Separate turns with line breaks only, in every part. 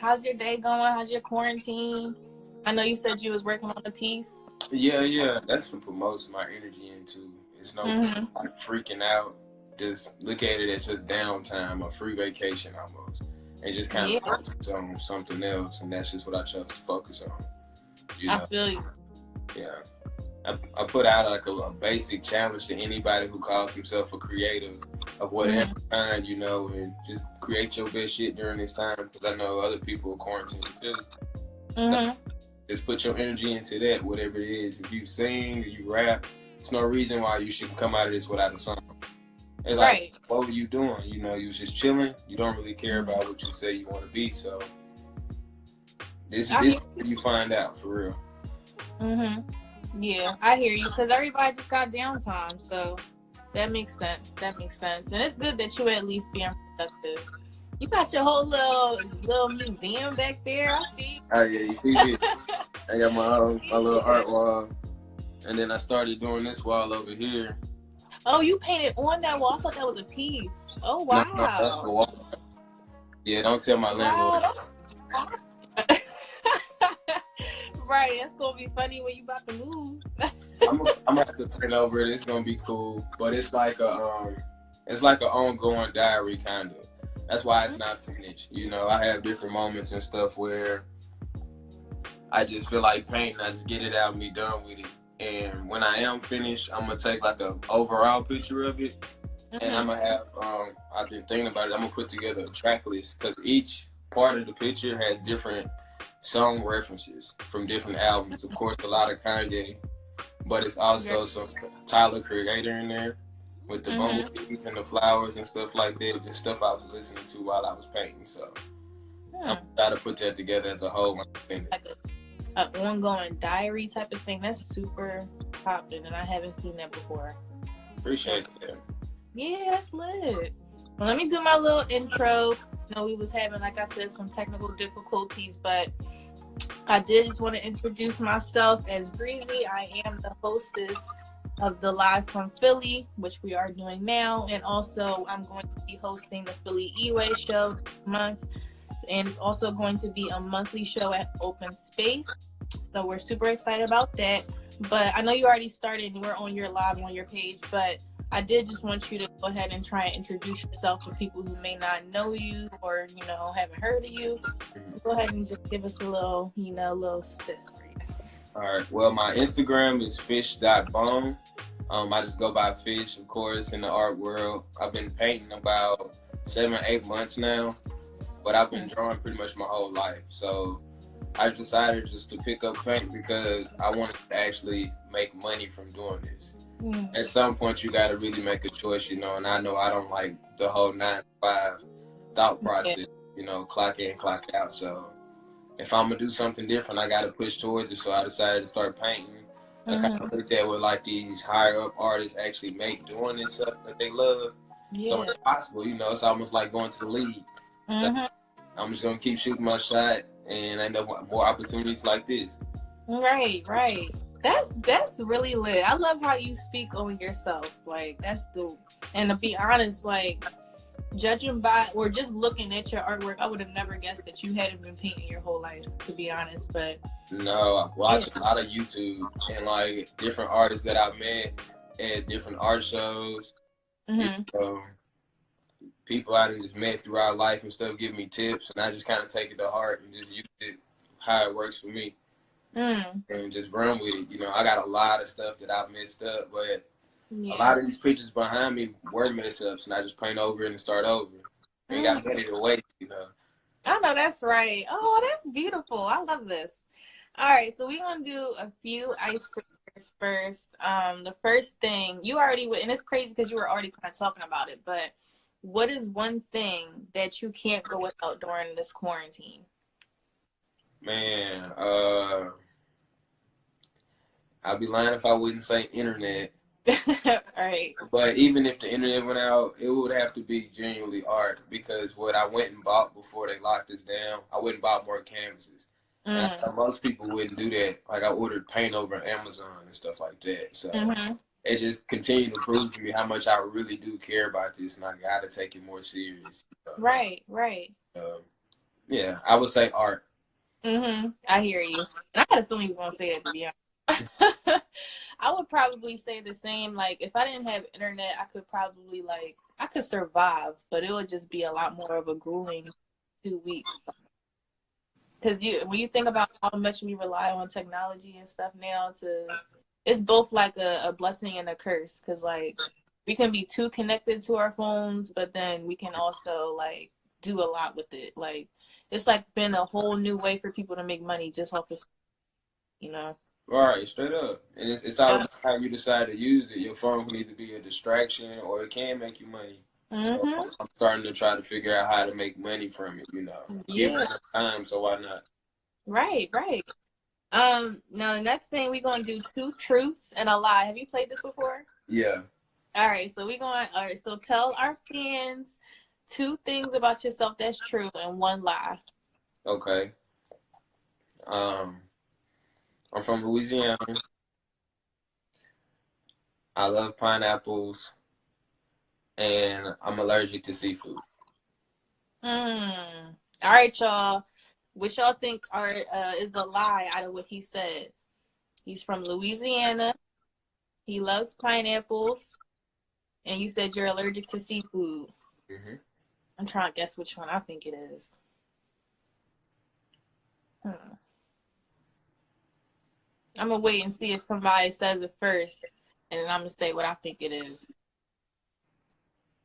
how's your day going? How's your quarantine? I know you said you was working on a piece.
Yeah. That's what put most of my energy into. It's no point
Mm-hmm.
like freaking out. Just look at it as just downtime, a free vacation almost, and just kind
Yeah,
of focus on something else. And that's just what I chose to focus on. You
I
know,
feel you.
yeah. I put out like a basic challenge to anybody who calls himself a creative of whatever
Mm-hmm.
kind, and just create your best shit during this time because I know other people are quarantined too. So
Mm-hmm.
just put your energy into that, whatever it is. If you sing or you rap, there's no reason why you should come out of this without a song. It's like,
Right.
what were you doing? You was just chilling. You don't really care
Mm-hmm.
about what you say you want to be. So this is
I
this
hear
is what you find out for real.
Mm-hmm. Yeah, I hear you. Because everybody just got downtime, so that makes sense. That makes sense. And it's good that you at least being productive. You got your whole little museum back there. I see.
Oh yeah, you see it. I got my little art wall, and then I started doing this wall over here.
Oh, you painted on that wall. I thought that was a piece. Oh,
No, that's the
wow.
wall. Yeah, don't tell my
Wow,
landlord.
that's right. That's gonna be funny when you about to move.
I'm gonna have to print over it. It's gonna be cool, but it's like an ongoing diary kind of. That's why it's not finished. I have different moments and stuff where I just feel like painting. I just get it out and be done with it. And when I am finished, I'm gonna take like a overall picture of it, and I'm
Mm-hmm.
gonna have. I've been thinking about it. I'm gonna put together a track list because each part of the picture has different song references from different albums. Of course, a lot of Kanye, but it's also some Tyler Creator in there with the
Mm-hmm.
bumblebees and the flowers and stuff like that. Just stuff I was listening to while I was painting. So I'm
Hmm.
trying to put that together as a whole when I finish.
Like an ongoing diary type of thing. That's super popping, and I haven't seen that before.
Appreciate that.
Yeah, that's lit. Well, let me do my little intro. We was having, like I said, some technical difficulties, but I did just want to introduce myself as Breezy. I am the hostess of the Live from Philly, which we are doing now, and also I'm going to be hosting the Philly E-Way show this month, and it's also going to be a monthly show at Open Space. So we're super excited about that. But I know you already started and we're on your live on your page, but I did just want you to go ahead and try and introduce yourself to people who may not know you or, haven't heard of you. Go ahead and just give us a little, little spit for you.
All right. Well, my Instagram is fish.bone. I just go by Fish, of course, in the art world. I've been painting about 7-8 months now, but I've been drawing pretty much my whole life. So I decided just to pick up paint because I wanted to actually make money from doing this. At some point, you got to really make a choice, and I know I don't like the whole 9 to 5 thought process, clock in, clock out. So if I'm going to do something different, I got to push towards it. So I decided to start painting. I kind of looked at what like these higher up artists actually make doing this stuff that they love.
Yeah.
So it's possible, it's almost like going to the league. So I'm just going to keep shooting my shot and end up with more opportunities like this.
Right. That's really lit. I love how you speak on yourself. Like, and to be honest, like, judging by or just looking at your artwork, I would have never guessed that you hadn't been painting your whole life, to be honest. But
no, I watched a lot of YouTube and like different artists that I met at different art shows. People I just met throughout life and stuff give me tips, and I just kind of take it to heart and just use it how it works for me. And just run with it. I got a lot of stuff that I've messed up, but a lot of these pictures behind me were mess ups, and I just paint over it and start over. And got headed away,
I know that's right. Oh, that's beautiful. I love this. All right, so we're gonna do a few icebreakers first. The first thing you already and it's crazy because you were already kind of talking about it, but what is one thing that you can't go without during this quarantine?
Man, I'd be lying if I wouldn't say internet.
All right.
But even if the internet went out, it would have to be genuinely art because what I went and bought before they locked us down, I went and bought more canvases. And I thought most people wouldn't do that. Like I ordered paint over Amazon and stuff like that. So it just continued to prove to me how much I really do care about this, and I got to take it more serious.
Right.
Yeah, I would say art.
I hear you. And I had a feeling he was gonna say that, to be honest. I would probably say the same. Like, if I didn't have internet, I could probably I could survive, but it would just be a lot more of a grueling 2 weeks. Because when you think about how much we rely on technology and stuff now, it's both like a blessing and a curse. Because like we can be too connected to our phones, but then we can also like do a lot with it. Like it's like been a whole new way for people to make money just off of, you know.
Right, straight up. And it's all
Yeah.
about how you decide to use it. Your phone can either be a distraction or it can make you money. So
Mhm.
I'm starting to try to figure out how to make money from it, Give
Yeah.
it time, so why not?
Right. Right. Now the next thing we're gonna do two truths and a lie. Have you played this before?
Yeah.
All right. So all right. So tell our fans two things about yourself that's true and one lie.
Okay. Um, I'm from Louisiana. I love pineapples, and I'm allergic to seafood.
Hmm. All right, y'all. What y'all think is the lie out of what he said? He's from Louisiana. He loves pineapples, and you said you're allergic to seafood.
Hmm.
I'm trying to guess which one I think it is. I'm gonna wait and see if somebody says it first, and then I'm gonna say what I think it is.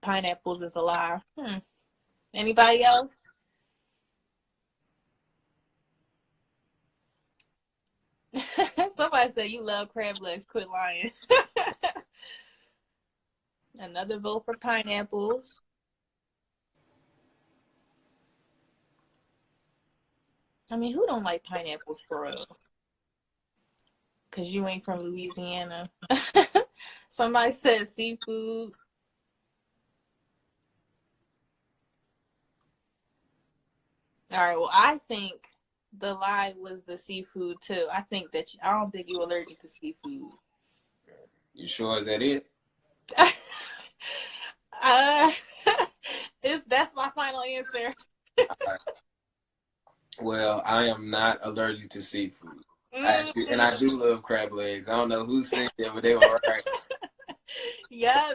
Pineapples is a lie. Anybody else? Somebody said you love crab legs. Quit lying. Another vote for pineapples. I mean, who don't like pineapples for real? Because you ain't from Louisiana. Somebody said seafood. All right, well, I think the lie was the seafood, too. I don't think you're allergic to seafood.
You sure is that it?
uh, that's my final answer.
Right. Well, I am not allergic to seafood. And I do love crab legs. I don't know who said that, but they were right.
Yeah.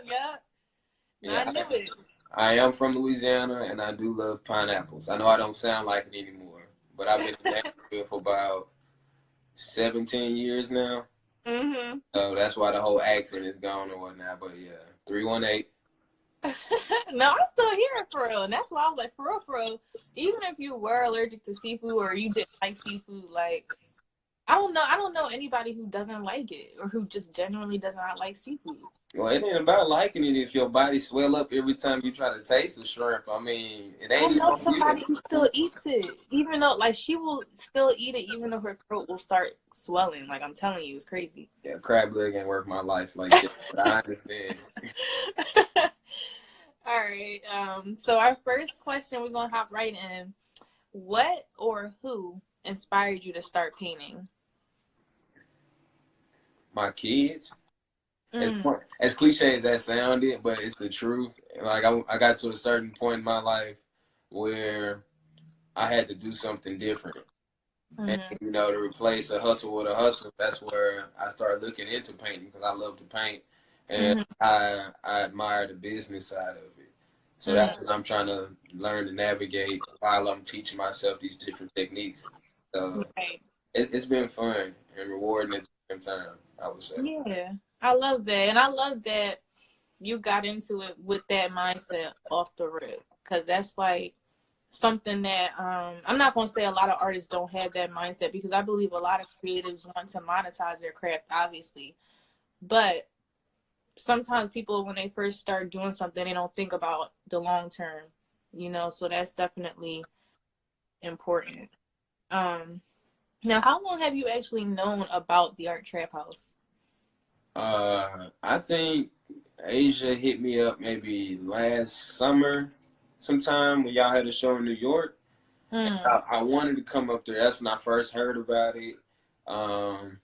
Yeah,
I knew it.
I am from Louisiana, and I do love pineapples. I know I don't sound like it anymore, but I've been in Nashville for about 17 years now. So that's why the whole accent is gone or whatnot. But yeah, 318.
No, I'm still here for real. And that's why I was like, for real, even if you were allergic to seafood or you didn't like seafood, like, I don't know anybody who doesn't like it or who just genuinely does not like seafood.
Well, it ain't about liking it if your body swell up every time you try to taste the shrimp. I mean, it
I
ain't
know
even
somebody who still eats it, even though, like, she will still eat it, even though her throat will start swelling. Like, I'm telling you, it's crazy.
Yeah, crab leg ain't worth my life like that. But I understand.
All right. So our first question, we're gonna hop right in. What or who inspired you to start painting?
My kids. As cliche as that sounded, but it's the truth. Like I got to a certain point in my life where I had to do something different. And to replace a hustle with a hustle, that's where I started looking into painting because I love to paint, and I admire the business side of it. So that's what I'm trying to learn to navigate while I'm teaching myself these different techniques. So it's been fun and rewarding at the same time, I would say.
Yeah, I love that, and I love that you got into it with that mindset off the rip, because that's like something that I'm not gonna say a lot of artists don't have that mindset, because I believe a lot of creatives want to monetize their craft, obviously, but sometimes people, when they first start doing something, they don't think about the long term, so that's definitely important. Now, how long have you actually known about the Art Trap House?
I think Asia hit me up maybe last summer sometime when y'all had a show in New York. I wanted to come up there. That's when I first heard about it.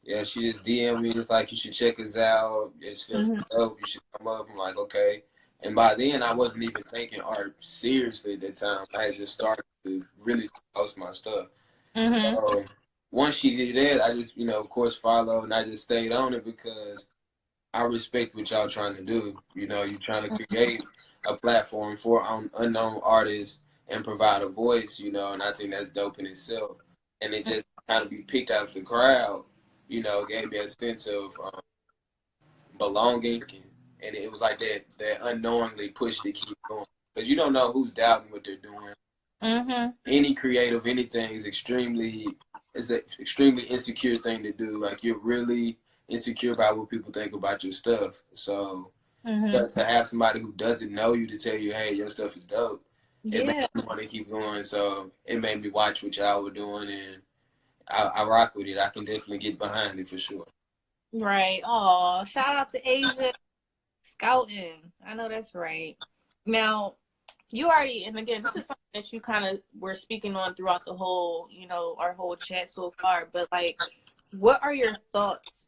Yeah, she just DM'd me, was like, you should check us out. It's dope. You should come up. I'm like, okay. And by then, I wasn't even taking art seriously at that time. I had just started to really post my stuff.
Mm-hmm.
So once she did that, I just, of course, followed, and I just stayed on it because I respect what y'all trying to do. You're trying to create a platform for unknown artists and provide a voice, and I think that's dope in itself. And it just kind of be picked out of the crowd, gave me a sense of belonging, and it was like that unknowingly push to keep going because you don't know who's doubting what they're doing.
Mm-hmm.
Any creative anything is an extremely insecure thing to do. Like, you're really insecure about what people think about your stuff. So to have somebody who doesn't know you to tell you, hey, your stuff is dope, it
Yeah.
makes me want to keep going. So it made me watch what y'all were doing, and I rock with it. I can definitely get behind it for sure.
Right. Oh, shout out to Asia Scouting. I know that's right. Now, you already, and again, this is something that you kind of were speaking on throughout the whole, our whole chat so far. But like, what are your thoughts